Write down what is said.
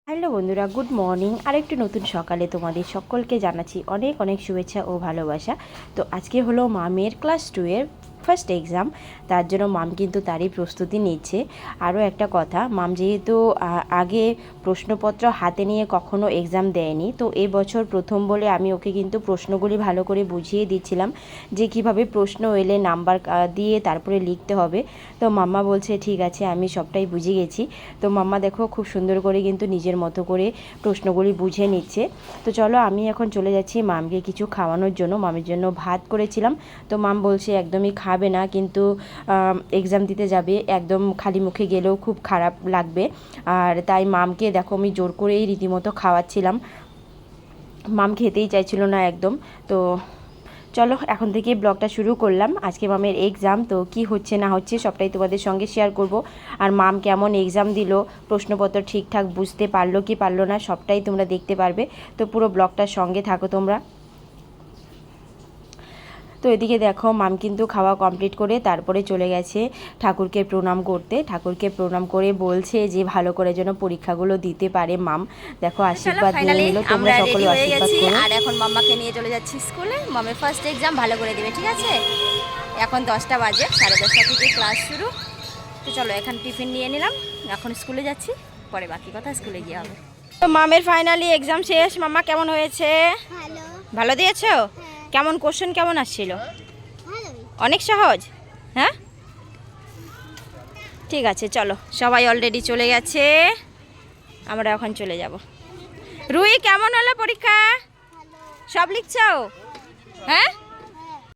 Hello বন্ধুরা, good morning. আরেকটি নতুন সকালে তোমাদের সকলকে জানাচ্ছি অনেক অনেক শুভেচ্ছা ও ভালোবাসা। তো আজকে হলো মামের ক্লাস 2 এর ফার্স্ট এক্সাম, তার জন্য মাম কিন্তু তারই প্রস্তুতি নিচ্ছে। আরও একটা কথা, মাম যেহেতু আগে প্রশ্নপত্র হাতে নিয়ে কখনো এক্সাম দেয়নি, তো এবছর প্রথম বলে আমি ওকে কিন্তু প্রশ্নগুলি ভালো করে বুঝিয়ে দিচ্ছিলাম যে কিভাবে প্রশ্ন এলে নাম্বার দিয়ে তারপরে লিখতে হবে। তো মাম্মা বলছে ঠিক আছে, আমি সবটাই বুঝে গেছি। তো মাম্মা দেখো খুব সুন্দর করে কিন্তু নিজের মতো করে প্রশ্নগুলি বুঝে নিচ্ছে। তো চলো আমি এখন চলে যাচ্ছি মামকে কিছু খাওয়ানোর জন্য। মামের জন্য ভাত করেছিলাম, তো মাম বলছে একদমই খাবে না, কিন্তু এক্সাম দিতে যাবে, একদম খালি মুখে গেলেও খুব খারাপ লাগবে। আর তাই মামকে দেখো আমি জোর করেই রীতিমতো খাওয়াচ্ছিলাম। মাম খেতেই চাইছিল না একদম। তো চলো এখন থেকে ব্লগটা শুরু করলাম। আজকে মামের এক্সাম, তো কি হচ্ছে না হচ্ছে সবটাই তোমাদের সঙ্গে শেয়ার করব। আর মাম কেমন এক্সাম দিল, প্রশ্নপত্র ঠিকঠাক বুঝতে পারলো কি পারলো না সবটাই তোমরা দেখতে পারবে। তো পুরো ব্লগটার সঙ্গে থাকো তোমরা। তো এদিকে দেখো মাম কিন্তু খাওয়া কমপ্লিট করে তারপরে চলে গেছে ঠাকুরকে প্রণাম করতে। ঠাকুরকে প্রণাম করে বলছে যে ভালো করে যেন পরীক্ষাগুলো দিতে পারে মাম। দেখো আশীর্বাদ নিয়ে নিল, তোমরা সকলে আশীর্বাদ করো। আর এখন মাম্মাকে নিয়ে চলে যাচ্ছি স্কুলে। মামের ফার্স্ট এক্সাম ভালো করে দেবে, ঠিক আছে? এখন 10টা বাজে, 10:30 থেকে ক্লাস শুরু। তো চলো এখন টিফিন নিয়ে নিলাম, এখন স্কুলে যাচ্ছি, পরে বাকি কথা স্কুলে গিয়ে হবে। তো মামের ফাইনালি এক্সাম শেষ। মাম্মা কেমন হয়েছে? ভালো। ভালো দিয়েছো? কেমন কোশ্চেন কেমন আসছিল? অনেক সহজ? হ্যাঁ, ঠিক আছে চলো, সবাই অলরেডি চলে গেছে, আমরা এখন চলে যাব। রুই কেমন হলো পরীক্ষা? সব লিখছো? হ্যাঁ।